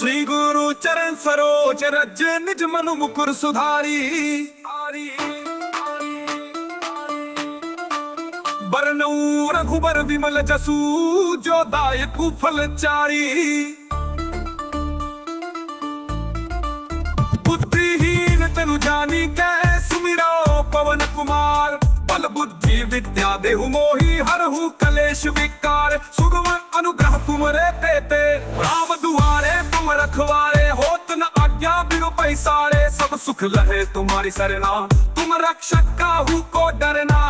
श्री गुरु चरण सरोज रज निज मनु मुकुर सुधारी। बरनऊ रघुबर विमल जसु जो दायकु फल चारी। बुद्धिहीन तनु जानी कै सुमिरो पवन कुमार। बल बुद्धि विद्या देहु मोहि हरहु कलेश विकार। सुगम अनुग्रह तुमरे तेते राम दुआरे तुम रखवारे। होत न आज्ञा बिनु पैसारे सब सुख लहे तुम्हारी सरना। तुम रक्षक काहू को डरना।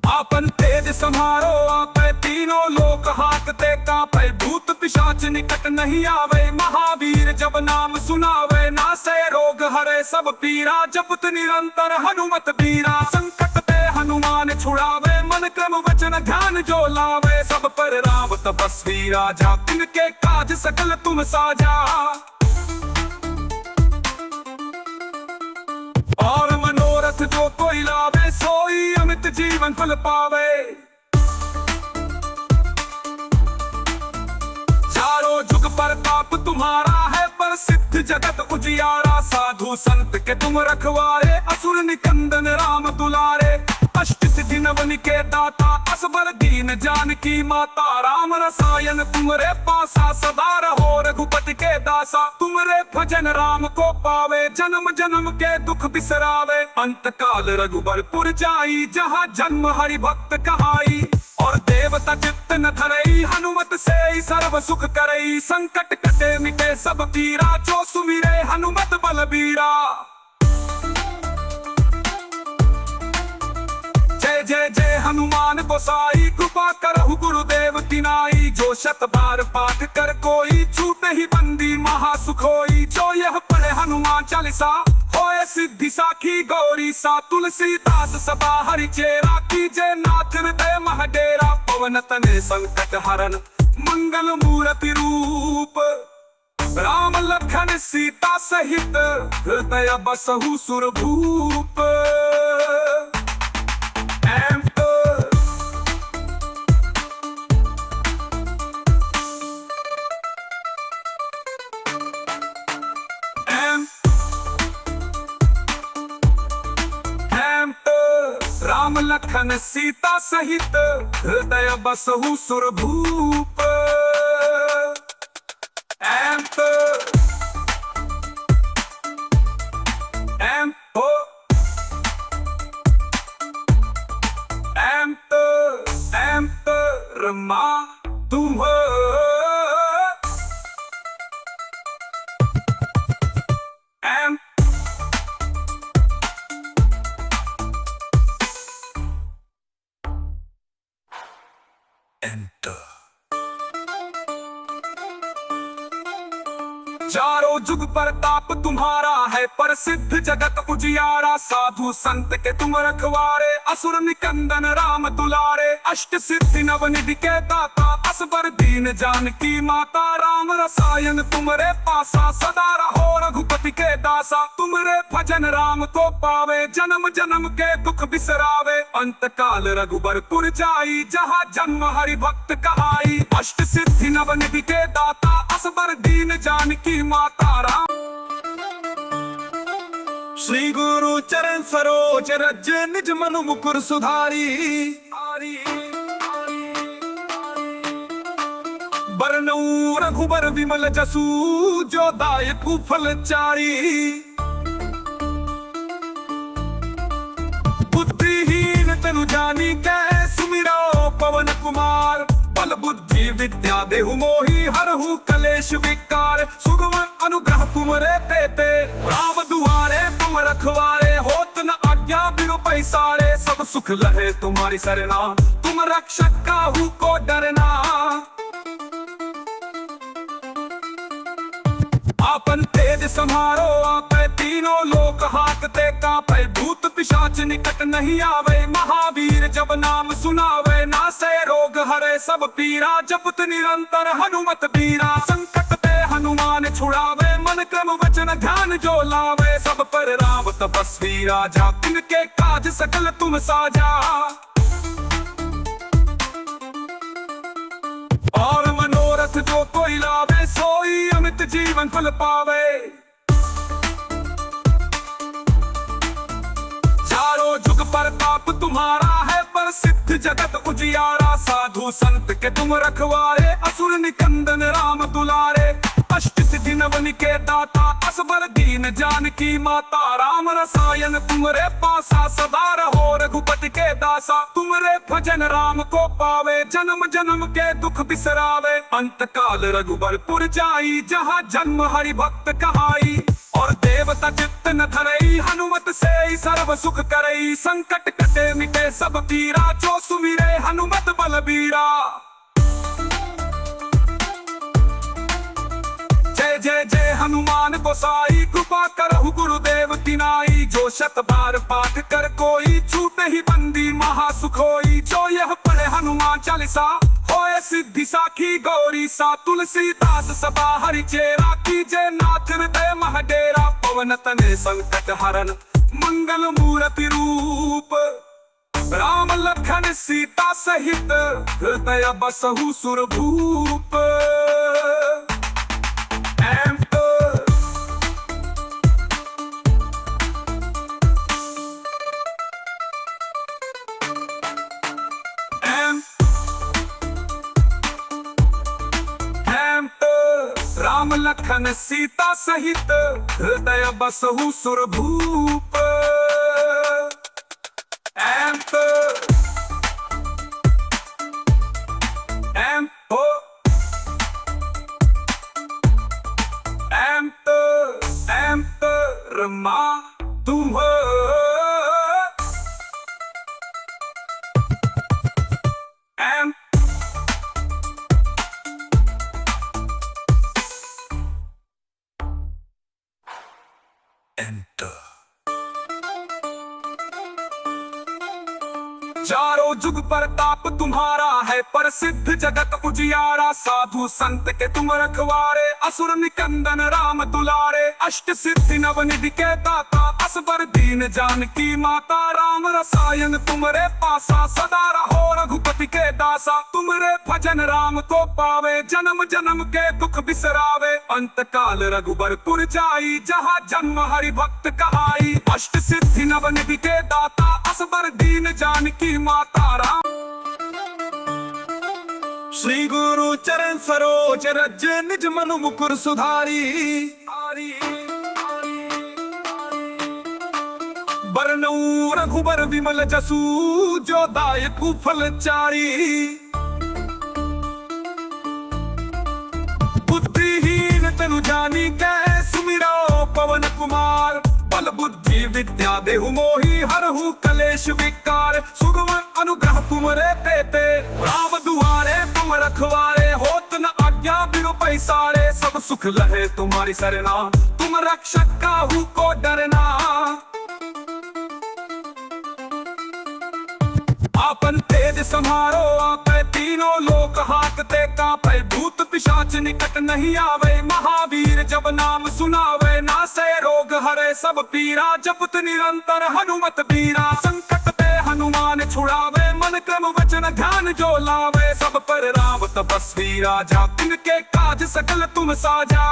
आपन तेज संहारो आपे तीनों लोक हाकते कापे। भूत पिशाच निकट नहीं आवे महावीर जब नाम सुनावे। नासे रोग हरे सब पीरा जपत निरंतर हनुमत बीरा। संकट ते हनुमान छुड़ावे मन क्रम वचन ध्यान जो लावे। सब पर राम तपस्वी राजा तिनके काज सकल तुम साजा। और मनोरथ जो कोई लावे सोई अमित जीवन फल पावे। चारों जुग प्रताप तुम्हारा है प्रसिद्ध जगत उजियारा। साधु संत के तुम रखवारे असुर निकंदन राम दुलारे। अष्ट सिद्धि नवनिके दाता असबर दीन जानकी माता। राम रसायन तुमरे पासा सदा रहो रघुपति के दासा। तुमरे भजन राम को पावे जन्म जन्म के दुख बिसरावे। अंत काल रघुबरपुर जाई जहाँ जन्म हरि भक्त कहाई। और देवता चित्त न धरई हनुमत से सर्व सुख करई। संकट कटे मिटे सब पीरा जो सुमिरे हनुमत बलबीरा। जय जय जय हनुमान गोसाई कृपा करहु गुरुदेव तिनाई। जो शत बार पाठ कर कोई छूट ही बंदी महासुख होई। जो यह पढ़े हनुमान चालीसा होए सिद्धि साखी गौरी सा। तुलसीदास सदा हरि चेरा कीजे नाथ हृदय महडेरा। पवन तने संकट हरन मंगल मूर्ति रूप। राम लखन सीता सहित हृदय बसहु सुरभूप। राम लखन सीता सहित हृदय बसहु सुरभूप। रमा तुम चारों जुग प्रताप तुम्हारा है प्रसिद्ध जगत उजियारा। साधु संत के तुम रखवारे असुर निकंदन राम दुलारे। अष्ट सिद्धि नवनिधि के दाता असबर दीन जानकी माता। राम रसायन तुमरे पासा सदा रहो रघुपति के दासा। तुमरे भजन राम को पावे जन्म जन्म के दुख बिसरावे। अंत काल रघुबरपुर जाई जहाँ जन्म हरि भक्त कहाई। अष्ट सिद्धि नवनिधि के दाता असबर दीन जानकी माता। राम श्री गुरु चरण सरोज रज निज मनु मुकुर सुधारी। बरनऊ रघुबर विमल जसु जो दायकु फल चारी। बुद्धिहीन तनु जानी कै सुमिरो पवन कुमार। बल बुद्धि विद्या देहु मोहि हरहु कलेश विकार। सुगम अनुग्रह तुमरे तेते राम दुआरे तुम रखवारे। होत न आज्ञा बिनु पैसारे सब सुख लहे तुम्हारी सरना। तुम रक्षक काहू को डरना। आपन तेज संहारो आपे तीनों लोक हाकते कापे। भूत पिशाच निकट नहीं आवे महावीर जब नाम सुनावे। नासे रोग हरे सब पीरा जपत निरंतर हनुमत बीरा। संकट ते हनुमान छुड़ावे मन क्रम वचन ध्यान जो लावे। सब पर राम तपस्वी राजा तिनके काज सकल तुम साजा। जीवन फल पावे। चारों जुग प्रताप तुम्हारा है, प्रसिद्ध जगत उजियारा। साधु संत के तुम रखवारे, असुर निकंदन राम दुलारे। अष्ट सिद्धि नवन के दाता, असबर दीन जानकी माता। राम रसायन तुमरे पासा, सदा रहो रघुपति के दासा। तुमरे भजन राम को पावे, जन्म जन्म के दुख बिसरावे। अंत काल रघुबरपुर जाई, जहाँ जन्म हरि भक्त कहाई। और देवता चित्त न धरई, हनुमत से सर्व सुख करई। संकट कटे मिटे सब पीरा, जो सुमिरे हनुमत बलबीरा। जय जय जय हनुमान गोसाई, कृपा करहु गुरुदेव तिनाई। जो शत बार पाठ कर कोई, छूटे ही बंदी महा सुख होई। जो यह पढ़े हनुमान चालीसा, होए सिद्धि साखी गौरी सा। तुलसीदास सदा हरि चेरा, कीजे नाथ हृदय महडेरा। पवन तनय संकट हरन, मंगल मूर्ति रूप। राम लखन सीता सहित, हृदय बसहु सुरभूप। राम लखन सीता सहित, हृदय बसहु सुरभूप। रमा तुम चारों जुग प्रताप तुम्हारा है, प्रसिद्ध जगत उजियारा। साधु संत के तुम रखवारे, असुर निकंदन राम दुलारे। अष्ट सिद्धि नवनिधि के दाता, असबर दीन जानकी माता। राम रसायन तुमरे पासा, सदा रहो रघुपति के दासा। तुमरे भजन राम को पावे, जन्म जन्म के दुख बिसरावे। अंत काल रघुबरपुर जाई, जहाँ जन्म हरि भक्त कहाई। अष्ट सिद्धि नवनिधि के दाता, असबर दीन जानकी माता। राम श्री गुरु चरण सरोज रज, निज मनु मुकुर सुधारी। बरनऊ रघुबर विमल जसु, जो दायकु फल चारी। बुद्धिहीन तनु जानी कै, सुमिरो पवन कुमार। बल बुद्धि विद्या देहु मोहि, हरहु कलेश विकार। सुगम अनुग्रह तुमरे तेते, राम दुआरे तुम रखवारे। होत न आज्ञा बिनु पैसारे, सब सुख लहे तुम्हारी सरना। तुम रक्षक काहू को डरना। आपन तेज संहारो आपे, तीनों लोक हाकते कांपे। भूत पिशाच निकट नहीं आवे, महावीर जब नाम सुनावे। नासे रोग हरे सब पीरा, जपत निरंतर हनुमत बीरा। संकट पे हनुमान छुड़ावे, मन क्रम वचन ध्यान जो लावे। सब पर राम तपस्वी राजा, तिनके काज सकल तुम साजा।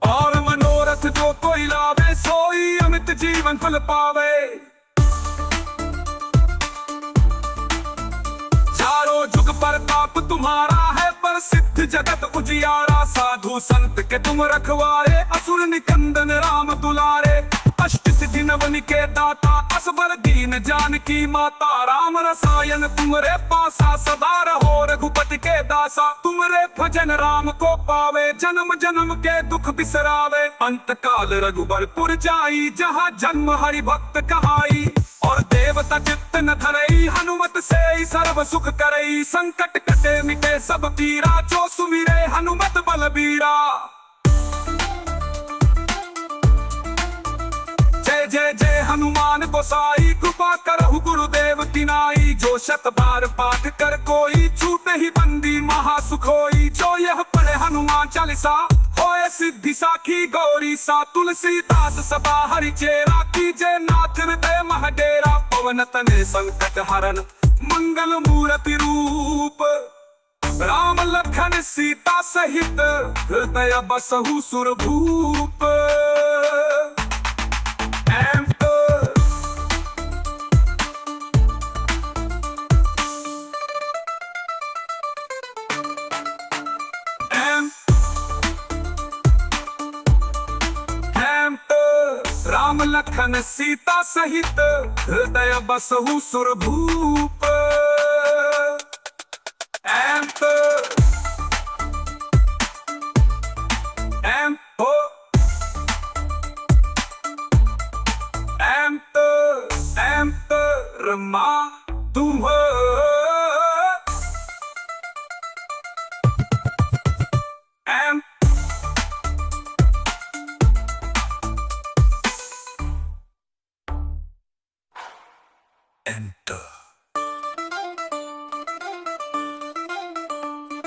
और मनोरथ जो कोई लावे, सोई अमित जीवन फल पावे। चारों जुग प्रताप तुम्हारा है, प्रसिद्ध जगत उजियारा। साधु संत के तुम रखवारे, असुर निकंदन राम दुलारे। अष्ट सिद्धि नवन के दाता, असबर दीन जानकी माता। राम रसायन तुमरे पासा, सदा रहो रघुपति के दासा। तुमरे भजन राम को पावे, जन्म जन्म के दुख बिसरावे। अंत काल रघुबरपुर जाई, जहाँ जन्म हरि भक्त कहाई। और देवता चित्त न धरई, हनुमत से सर्व सुख करई। संकट कटे मिटे सब पीरा, जो सुमिरे हनुमत बलबीरा। जय जय जय हनुमान गोसाई, कृपा करहु गुरुदेव तिनाई। जो शत बार पाठ कर कोई, छूटे ही बंदी महा सुख होई। जो यह पढ़े हनुमान चालीसा, होए सिद्धि साखी गौरी सा। तुलसीदास सदा हरि चेरा, कीजे नाथ हृदय महडेरा। पवन तनय संकट हरन, मंगल मूर्ति रूप। राम लखन सीता सहित हृदय बसहु सुरभूप। राम लखन सीता सहित हृदय बसहु सुरभूप। रमा तुम एंटर।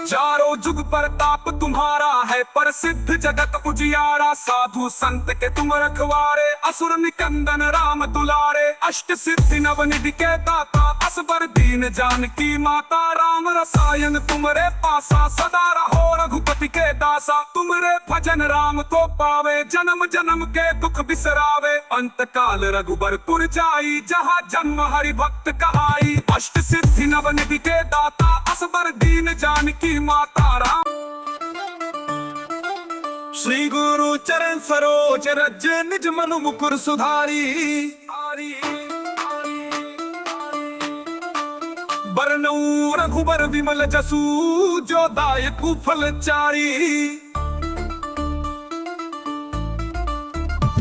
चारों जुग प्रताप तुम्हारा है, प्रसिद्ध जगत उजियारा। साधु संत के तुम रखवारे, असुर निकंदन राम दुलारे। अष्ट सिद्धि नवनिधि के दाता, असबर दीन जानकी माता। राम रसायन तुमरे पासा, सदा रहो रघुपति के दासा। तुमरे भजन राम को पावे, जन्म जन्म के दुख बिसरावे। अंत काल रघुबरपुर जाई, जहाँ जन्म हरि भक्त कहाई। अष्ट सिद्धि नवनिधि के दाता, असबर दीन जानकी माता। राम श्री गुरु चरण सरोज रज, निज मनु मुकुर सुधारी। बरनऊ रघुबर विमल जसु, जो दायक फल चारी।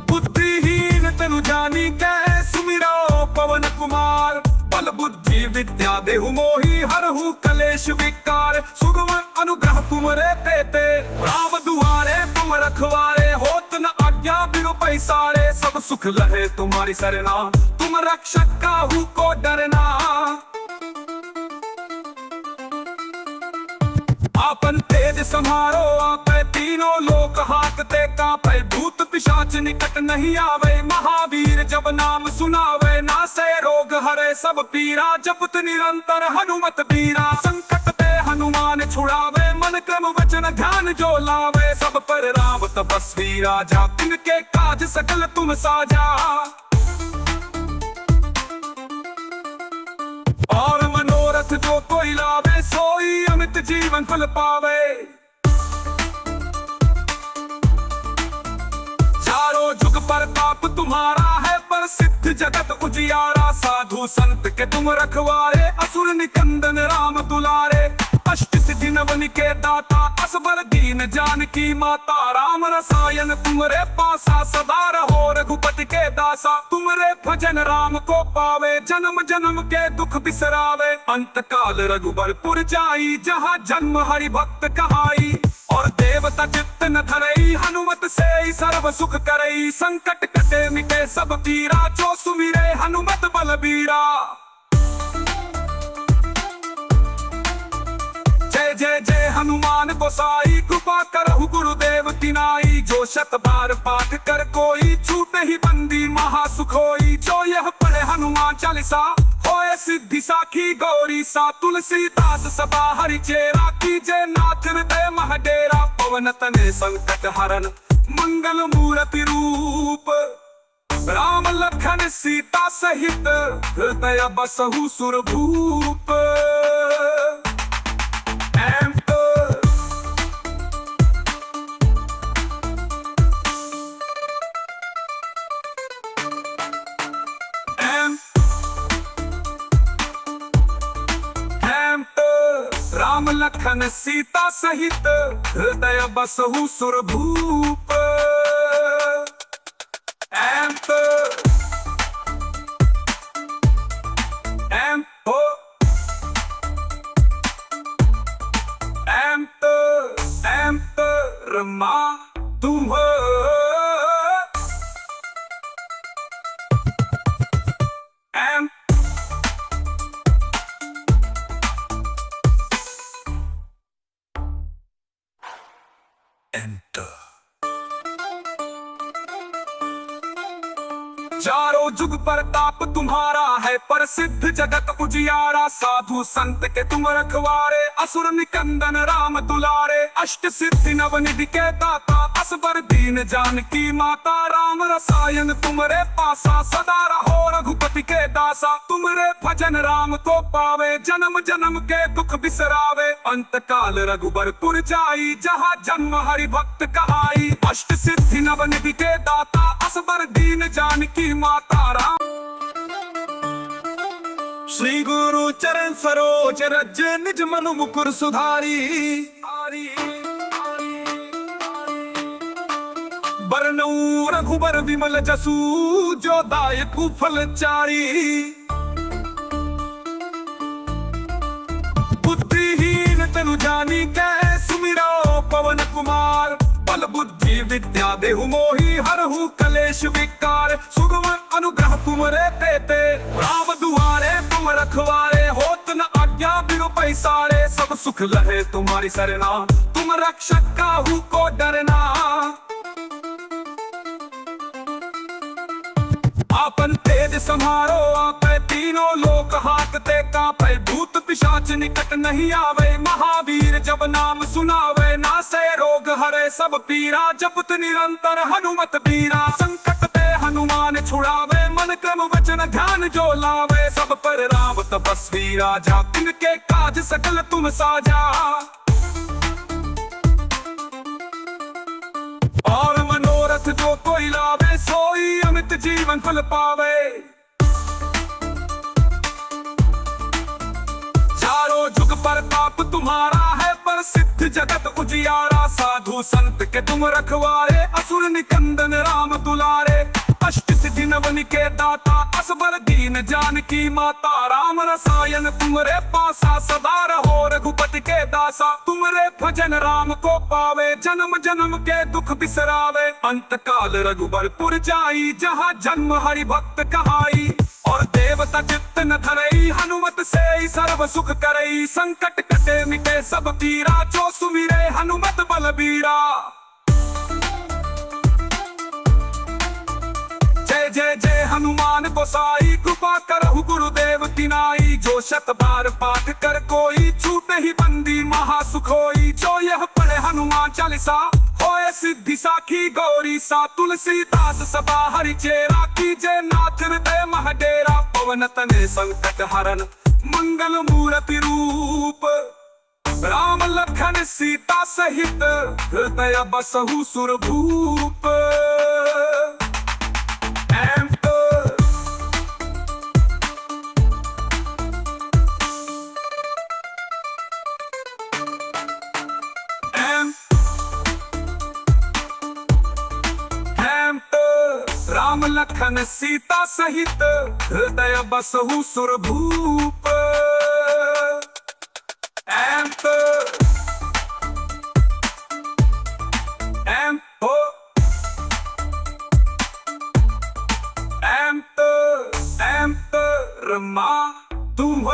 बुद्धिहीन तनु जानी कै, सुमिरो पवन कुमार। बल बुद्धि विद्या देहु मोहि, हरहु कलेश विकार। सुगम अनुग्रह तुमरे तेते, राम दुआरे तुम रखवारे। होत न आज्ञा बिनु पैसारे, सब सुख लहे तुम्हारी सरना। तुम रक्षक काहू को डरना। आपन तेज समारो आपे, तीनों लोक हाकते कांपे। भूत पिशाच निकट नहीं आवे, महावीर जब नाम सुनावे। नासे रोग हरे सब पीरा, जपत निरंतर हनुमत बीरा। संकट ते हनुमान छुड़ावे, मन क्रम वचन ध्यान जो लावे। सब पर राम तपस्वी राजा, तिनके काज सकल तुम साजा। और मनोरथ जो कोई लावे, सोई अमित जीवन फल पावे। चारों जुग प्रताप तुम्हारा है, प्रसिद्ध जगत उजियारा। साधु संत के तुम रखवारे, असुर निकंदन राम दुलारे। अष्ट सिद्धि नवनि के दाता, असबर दीन जानकी माता। राम रसायन तुमरे पासा, सदा रहो रघुपति के दासा। तुमरे भजन राम को पावे, जन्म जन्म के दुख बिसरावे। अंत काल रघुबरपुर जाई, जहाँ जन्म हरि भक्त कहाई। और देवता चित्त न धरई, हनुमत से सर्व सुख करई। संकट कटे मिटे सब पीरा, जो सुमिरे हनुमत बलबीरा। जय जय जय हनुमान गोसाई, कृपा करहु गुरुदेव तिनाई। जो शत बार पाठ कर कोई, छूट ही बंदी महासुख होई। जो यह पढ़े हनुमान चालीसा, होए सिद्धि साखी गौरी सा। तुलसीदास सदा हरि चेरा, कीजे नाथ हृदय महडेरा। पवन तने संकट हरन, मंगल मूर्ति रूप। राम लखन सीता सहित हृदय बसहु सुरभूप। राम लखन सीता सहित हृदय बसहु सुरभूप। रमा तुम एंटर। चारों जुग प्रताप तुम्हारा है, प्रसिद्ध जगत उजियारा, साधु संत के तुम रखवारे, असुर निकंदन राम दुलारे। अष्ट सिद्धि नवनिधि के दाता, असबर दीन जानकी माता, राम रसायन तुमरे पासा, सदा रहो रघुपति के दासा। तुमरे भजन राम को पावे, जन्म जन्म के दुख बिसरावे। अंत काल रघुबरपुर जाई, जहाँ जन्म हरि भक्त कहाई। अष्ट सिद्धि नवनिधि के दाता, असबर दीन जानकी माता, राम। श्री गुरु चरण सरोज रज, निज मनु मुकुर सुधारी। बरनऊ रघुबर विमल जसु, जो दायकु फल चारी। बुद्धिहीन तनु जानी कै, सुमिरो पवन कुमार। बल बुद्धि विद्या देहु मोहि, हरहु कलेश विकार। सुगम अनुग्रह तुमरे तेते, राम दुआरे तुम रखवारे। होत न आज्ञा बिनु पैसारे, सब सुख लहे तुम्हारी सरना। तुम रक्षक काहू को डरना। आपन तेज संहारो आपे, तीनों लोक हाकते कांपे। भूत पिशाच निकट नहीं आवे, महावीर जब नाम सुनावे। नासे रोग हरे सब पीरा, जपत निरंतर हनुमत बीरा। संकट ते हनुमान छुड़ावे, मन क्रम वचन ध्यान जो लावे। सब पर राम तपस्वी राजा, तिनके काज सकल तुम साजा। और मनोरथ जो कोई लावे, सोई अमित जीवन फल पावे। चारों जुग प्रताप तुम्हारा है, प्रसिद्ध जगत उजियारा। साधु संत के तुम रखवारे, असुर निकंदन राम दुलारे। अष्ट सिद्धि नवनि के दाता, असबर दीन जानकी माता। राम रसायन तुमरे पासा, सदा रहो रघुपति के दासा। तुमरे भजन राम को पावे, जन्म जन्म के दुख बिसरावे। अंत काल रघुबरपुर जाई, जहाँ जन्म हरि भक्त कहाई। और देवता चित्त न धरई, हनुमत से सर्व सुख करई। संकट कटे मिटे सब पीरा, जो सुमिरे हनुमत बलबीरा। जय जय जय हनुमान गोसाई, कृपा करहु गुरुदेव तिनाई। जो शत बार पाठ कर कोई, छूटे ही बंदी महासुख होई। जो यह पढ़े हनुमान चालीसा, होए सिद्धि साखी गौरी सा। तुलसीदास सदा हरि चेरा, कीजे नाथ हृदय महडेरा। पवन तनय संकट हरन, मंगल मूर्ति रूप। राम लखन सीता सहित, हृदय बसहु सुरभूप। राम लखन सीता सहित, हृदय बसहु सुरभूप। रमा तुम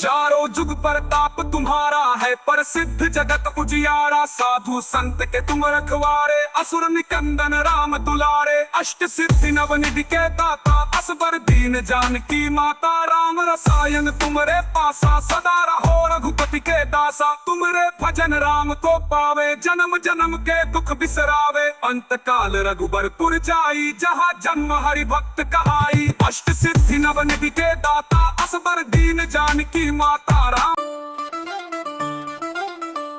चारों जुग प्रताप तुम्हारा है, प्रसिद्ध जगत उजियारा। साधु संत के तुम रखवारे, असुर निकंदन राम दुलारे। अष्ट सिद्धि नवनिधि के दाता, असबर दीन जानकी माता। राम रसायन तुमरे पासा, सदा रहो रघुपति के दासा। तुमरे भजन राम को पावे, जन्म जन्म के दुख बिसरावे। अंत काल रघुबरपुर जाई, जहाँ जन्म हरि भक्त कहाई। अष्ट सिद्धि नवनिधि के दाता, असबर दीन जानकी माता, राम।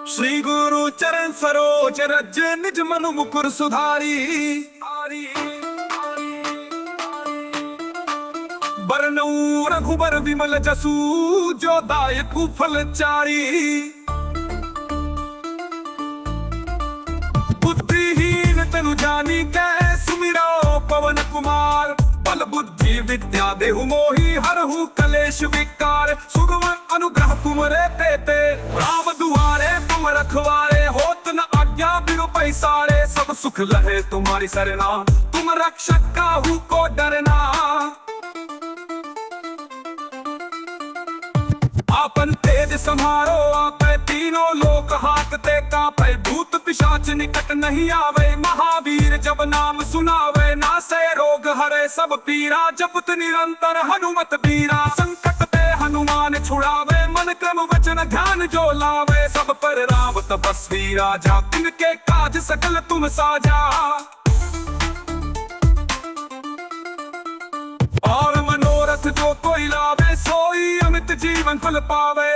श्री गुरु चरण सरोज रज, निज मनु मुकुर सुधारी। बरनऊ रघुबर विमल जसु, जो दायकु फल चारी। बुद्धिहीन तनु जानी कै, सुमिरो पवन कुमार। बल बुद्धि विद्या देहु मोहि, हरहु कलेश विकार। सुगम अनुग्रह तुमरे तेते, राम दुआरे तुम रखवारे। होत न आज्ञा बिनु पैसारे, सब सुख लहे तुम्हारी सरना। तुम रक्षक काहू को समारो आपे तीनों लोक हाकते कांपे भूत पिशाच निकट नहीं आवे महावीर जब नाम सुनावे नासे रोग हरे सब पीरा जपत निरंतर हनुमत बीरा संकट पे हनुमान छुड़ावे मन क्रम वचन ध्यान जो लावे सब पर राम तपस्वी राजा तिनके काज सकल तुम साजा और मनोरथ जो कोई लावे सोई अमित जीवन फल पावे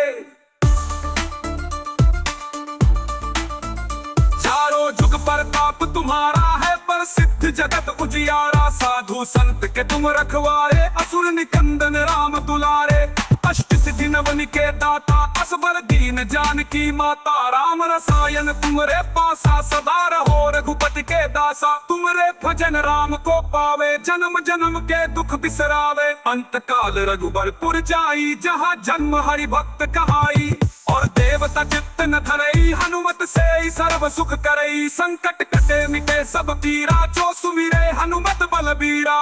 चारों जुग प्रताप तुम्हारा है प्रसिद्ध जगत उजियारा साधु संत के तुम रखवारे असुर निकंदन राम दुलारे अष्ट सिद्धि नवन के दाता असबर दीन जानकी माता राम रसायन तुमरे पासा सदा रहो रघुपति के दासा तुमरे भजन राम को पावे जन्म जन्म के दुख बिसरावे अंत काल रघुबरपुर जाई जहाँ जन्म हरि भक्त कहाई और देवता चित्त न धरई हनुमत से ही सर्व सुख करई संकट कटे मिटे सब पीरा जो सुमिरे हनुमत बलबीरा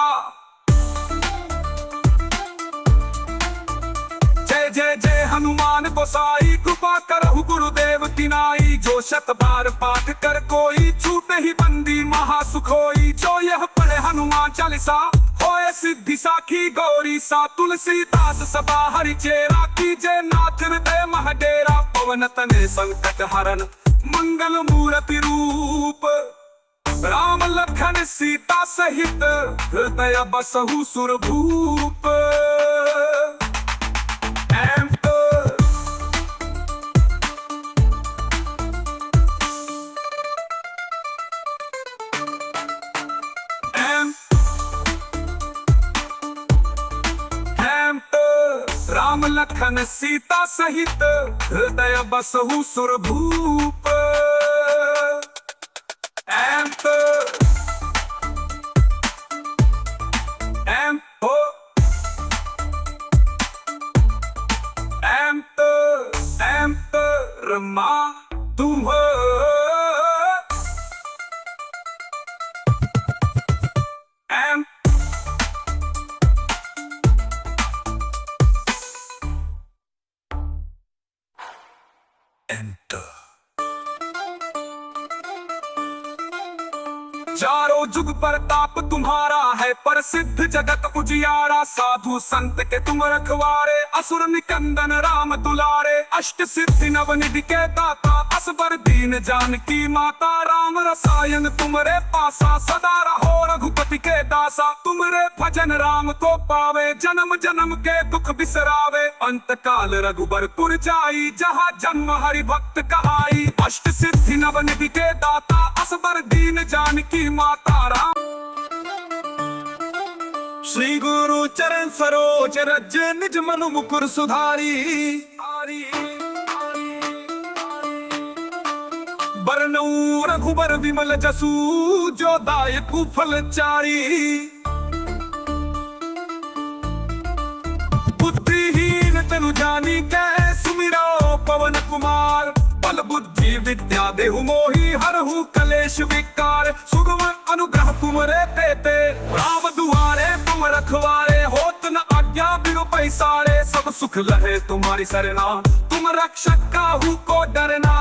जय जय जय हनुमान गोसाई कृपा करहु गुरुदेव तिनाई जो शत बार पाठ कर कोई छूट ही बंदी महासुख होई जो यह पढ़े हनुमान चालीसा होए सिद्धि साखी गौरी सा तुलसीदास सदा हरि चेरा कीजे नाथ हृदय महडेरा पवन तने संकट हरन मंगल मूर्ति रूप राम लखन सीता सहित हृदय बसहु सुरभूप राम लखन सीता सहित हृदय बसहु सुरभूप रमा तुम चारों जुग प्रताप तुम्हारा है प्रसिद्ध जगत उजियारा साधु संत के तुम रखवारे असुर निकंदन राम दुलारे अष्ट सिद्धि नवनिधि के दाता असबर दीन जानकी माता राम रसायन तुमरे पासा सदा रहो रघुपति के दासा तुमरे भजन राम को पावे जन्म जन्म के दुख बिसरावे अंत काल रघुबरपुर जाई जहाँ जन्म हरि भक्त कहाई अष्ट सिद्धि नवनिधि के दाता असबर दीन जानकी माता राम श्री गुरु चरण सरोज रज निज मनु मुकुर सुधारी बरनऊ रघुबर विमल जसु जो दायकु फल चारी बुद्धिहीन तनु जानी कै सुमिरो पवन कुमार बल बुद्धि विद्या देहु मोहि हरहु कलेश विकार सुगम अनुग्रह तुमरे तेते राम दुआरे तुम रखवारे होत न आज्ञा बिनु पैसारे सब सुख लहे तुम्हारी सरना तुम रक्षक काहू को डरना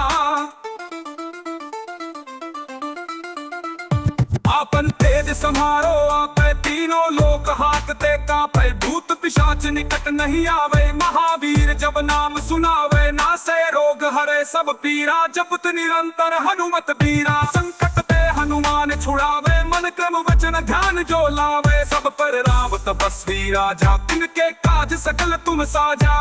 आपन तेज संहारो आपे तीनों लोक हाकते कांपे भूत पिशाच निकट नहीं आवे महावीर जब नाम सुनावे नासे रोग हरे सब पीरा जपत निरंतर हनुमत बीरा संकट पे हनुमान छुड़ावे मन क्रम वचन ध्यान जो लावे सब पर राम तपस्वी राजा तिनके काज सकल तुम साजा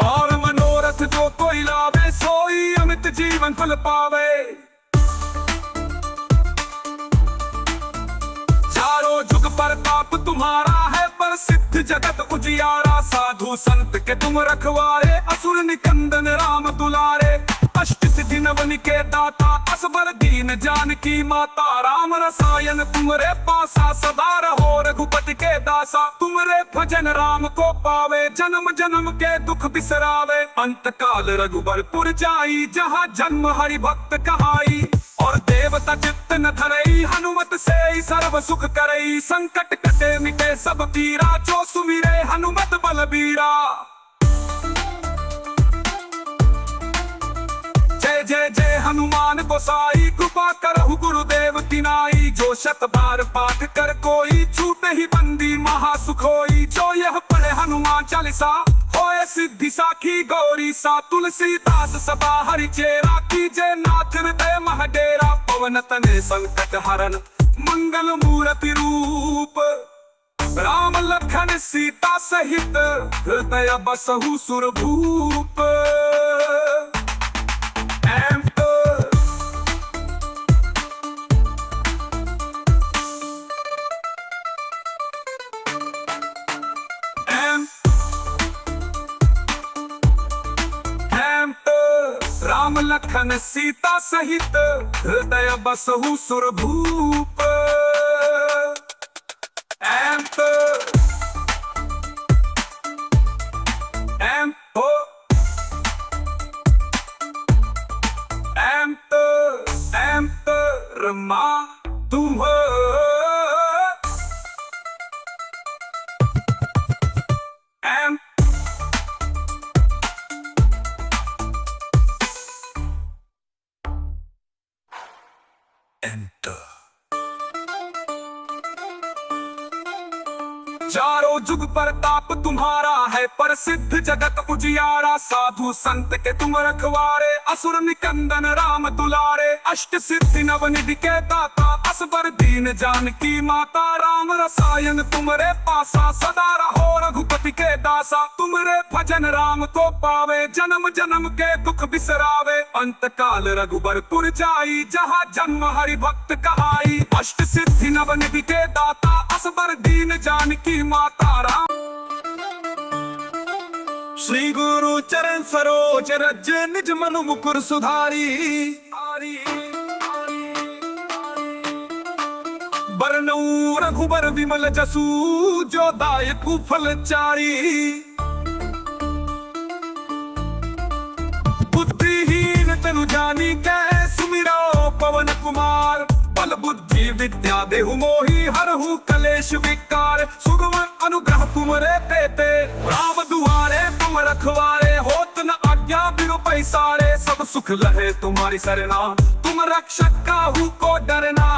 और मनोरथ जो कोई लावे सोई अमित जीवन फल पावे चारों जुग प्रताप तुम्हारा है प्रसिद्ध जगत उजियारा साधु संत के तुम रखवारे असुर निकंदन राम दुलारे अष्ट सिद्धि नवन के दाता असबर दीन जानकी माता राम रसायन तुमरे पासा सदा रहो रघुपति के दासा तुमरे भजन राम को पावे जन्म जन्म के दुख बिसरावे अंत काल रघुबरपुर जाई जहाँ जन्म हरि भक्त कहाई और और देवता चित्त न धरई, हनुमत से ही सर्व सुख करई। संकट कटे मिटे सब पीरा, जो सुमिरे हनुमत बलबीरा। जय जय जय हनुमान गोसाई, कृपा करहु गुरुदेव तिनाई। जो शत बार पाठ कर कोई, छूटे ही बंदी महासुख होई। जो यह पढ़े हनुमान चालीसा, होए सिद्धि साखी गौरी सा। तुलसीदास सदा हरि चेरा, कीजे नाथ हृदय महडेरा। पवन तनय संकट हरन, मंगल मूर्ति रूप। राम लखन सीता सहित, हृदय बसहु सुरभूप। राम लखन सीता सहित, हृदय बसहु सुरभूप। रमा तुम चारों जुग प्रताप तुम्हारा है, प्रसिद्ध जगत उजियारा। साधु संत के तुम रखवारे, असुर निकंदन राम दुलारे। अष्ट सिद्धि नवनिधि के दाता, असबर दीन जानकी माता। राम रसायन तुमरे पासा, सदा रहो रघुपति के दासा। तुमरे भजन राम को पावे, जन्म जन्म के दुख बिसरावे। अंत काल रघुबरपुर जाई, जहाँ जन्म हरि भक्त कहाई। अष्ट सिद्धि नवनिधि के दाता, असबर दीन जानकी माता। राम श्री गुरु चरण सरोज रज, निज मनु मुकुर सुधारी। बरनऊ रघुबर विमल जसु, जो दायकु फल चारी। बुद्धिहीन तनु जानी कै, सुमिरो पवन कुमार। बल बुद्धि विद्या देहु मोहि, हरहु कलेश विकार। सुगम अनुग्रह तुमरे तेते, राम दुआरे तुम रखवारे। होत न आज्ञा बिनु पैसारे, सब सुख लहे तुम्हारी सरना। तुम रक्षक काहू को डरना।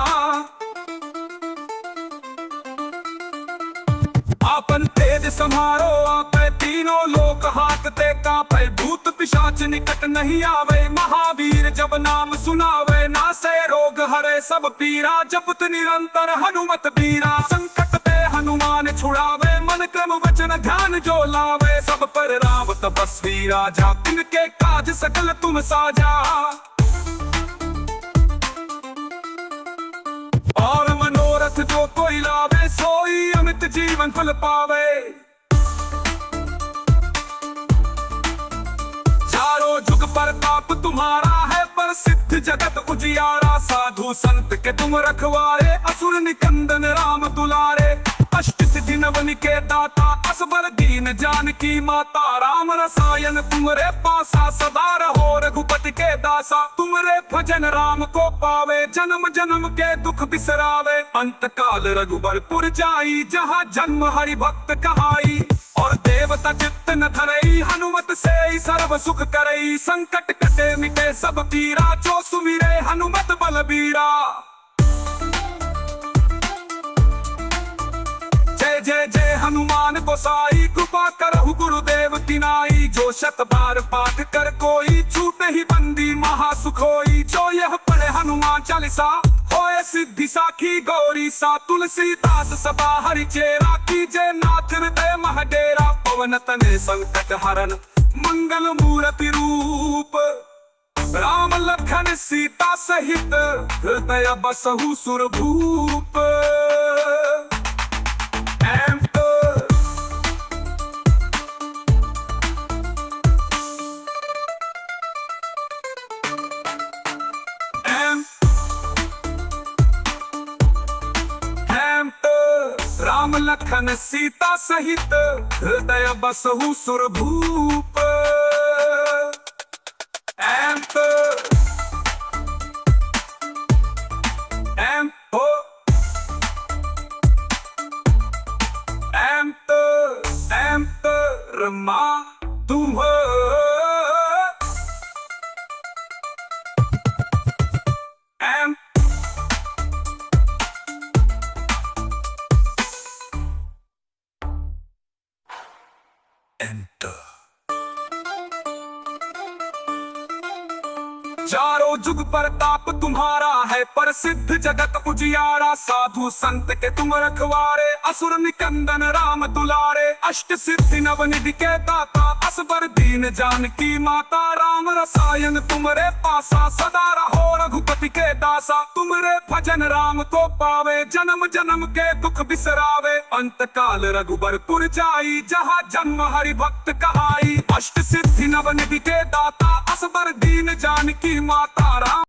आपन तेज समारो आपे, तीनों लोक हाकते कांपे। भूत पिशाच निकट नहीं आवे, महावीर जब नाम सुनावे। नासे रोग हरे सब पीरा, जपत निरंतर हनुमत बीरा। संकट ते हनुमान छुड़ावे, मन क्रम वचन ध्यान जो लावे। सब पर राम तपस्वी राजा, तिनके काज सकल तुम साजा। और मनोरथ जो कोई लावे, सोई अमित जीवन फल पावे। चारों जुग प्रताप तुम्हारा है, प्रसिद्ध जगत उजियारा। साधु संत के तुम रखवारे, असुर निकंदन राम दुलारे। अष्ट सिद्धि नवनि के दाता, असबर दीन जानकी माता। राम रसायन तुमरे पासा, सदा रहो रघुपति के दासा। तुमरे भजन राम को पावे, जन्म जन्म के दुख बिसरावे। अंत काल रघुबरपुर जाई, जहाँ जन्म हरि भक्त कहाई। और देवता चित्त न धरई, हनुमत से ही सर्व सुख करई। संकट कटे मिटे सब पीरा, जो सुमिरे हनुमत बलबीरा। जय जय जय हनुमान गोसाई, कृपा करहु गुरुदेव तिनाई। जो शत बार पाठ कर कोई, छूटे ही बंदी महासुख होई। जो यह पढ़े हनुमान चालीसा, होए सिद्धि साखी गौरी सा। तुलसीदास सदा हरि चेरा, कीजे नाथ हृदय महडेरा। पवन तनय संकट हरन, मंगल मूर्ति रूप। राम लखन सीता सहित, हृदय बसहु सुरभूप। राम लखन सीता सहित, हृदय बसहु सुरभूप। ब्रह्मा तुम हो। एम एंटर। चारों जुग प्रताप तुम्हारा है, प्रसिद्ध जगत उजियारा। साधु संत के तुम रखवारे, असुर निकंदन राम दुलारे। अष्ट सिद्धि नवनिधि के दाता, असबर दीन जानकी माता। राम रसायन तुमरे पासा, सदा रहो रघुपति के दासा। तुमरे भजन राम को पावे, जन्म जन्म के दुख बिसरावे। अंत काल रघुबरपुर जाई, जहाँ जन्म हरि भक्त कहाई। अष्ट सिद्धि नवनिधि के दाता, असबर दीन जानकी माता। राम